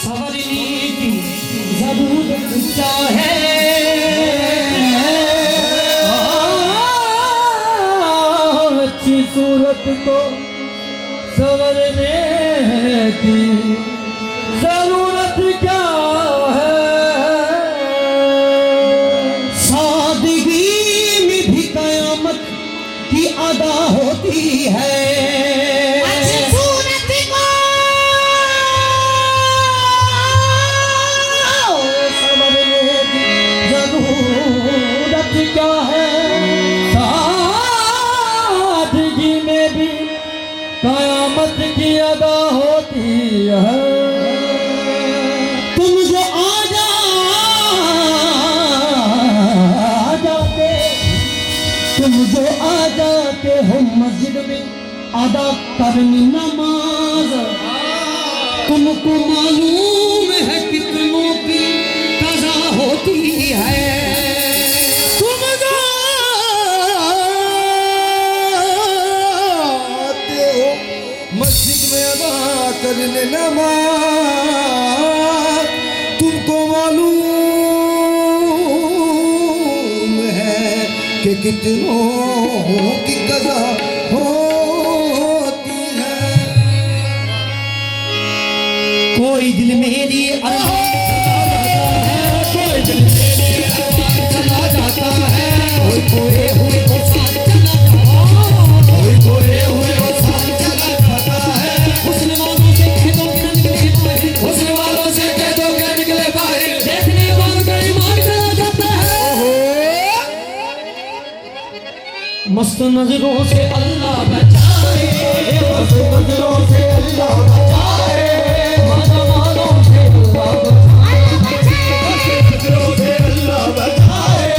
सवरनी की जरूरत क्या है, अच्छी सूरत को सवरने की जरूरत क्या है। सादगी में भी कयामत की अदा होती है, अच्छी सूरत को सवरने की जरूरत क्या है। सादगी में भी कयामत की अदा होती है। तुम जो आ जाते हो मस्जिद में अदा करनी नमाज, तुमको मालूम है कितनों की कज़ा होती है। तुम जो आते हो मस्जिद में अदा करने नमाज, तुमको मालूम है कि कितनों की कज़ा होती है। कोई दिल मेरी अरमान चला जाता है, कोई दिल मेरी अरमान चला जाता है, कोई खोए हुए को साथ चला जाता है, कोई खोए हुए को साथ चला जाता है। हुस्न वालों से कह दो कि निकले बाहर, हुस्न वालों से कह दो कि निकले बाहर, देखने वालों का ईमान चला जाता है। मस्त नजरों से अल्लाह बचाए, मस्त नजरों से अल्लाह बचाए, मानवालों से अल्लाह बचाए, नजरों से अल्लाह बचाए,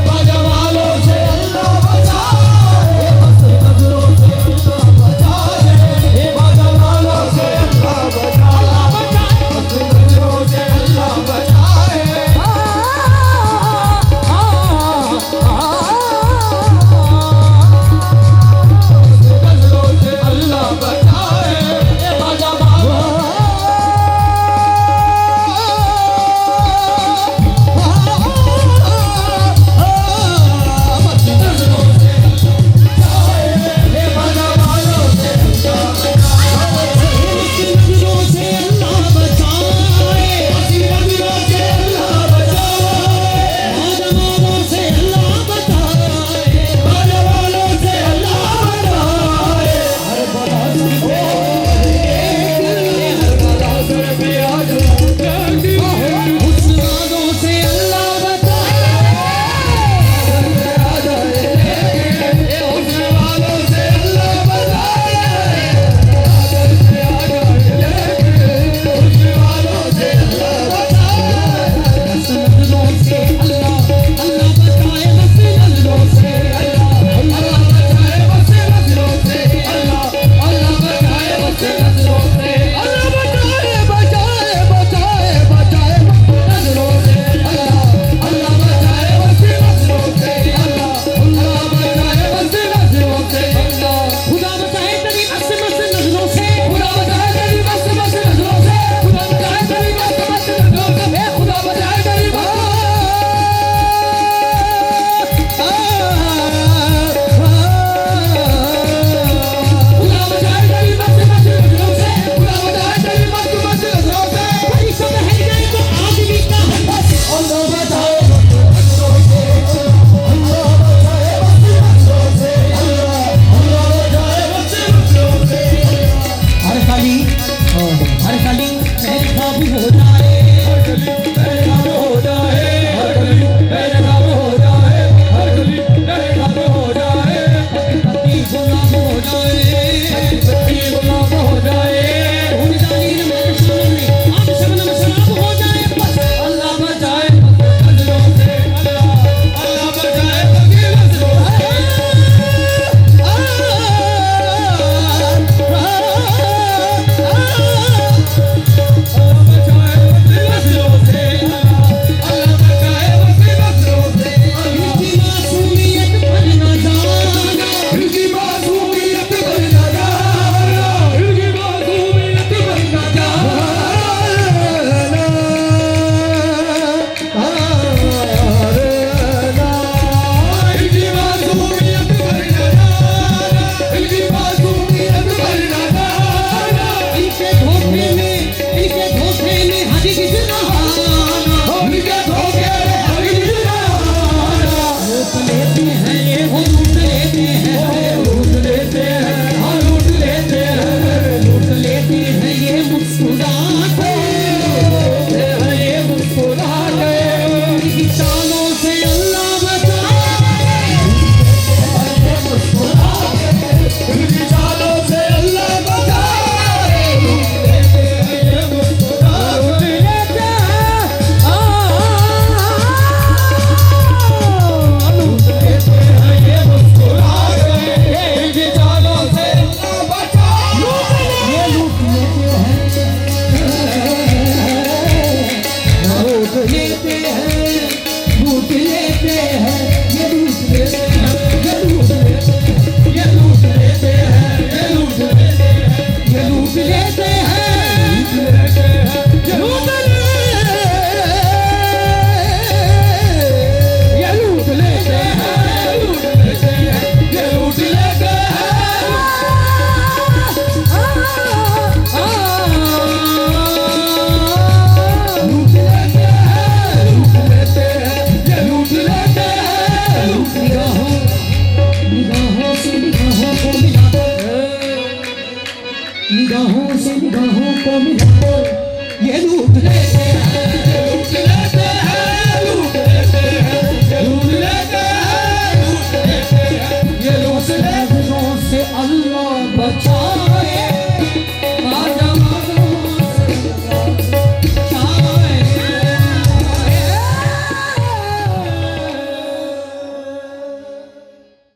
मानवालों से अल्लाह बचाए, मस्त नजरों से अल्लाह बचाए, मानवालों से अल्लाह बचाए, मस्त नजरों से अल्लाह बचाए। अल्लाह बचाए, बाजा में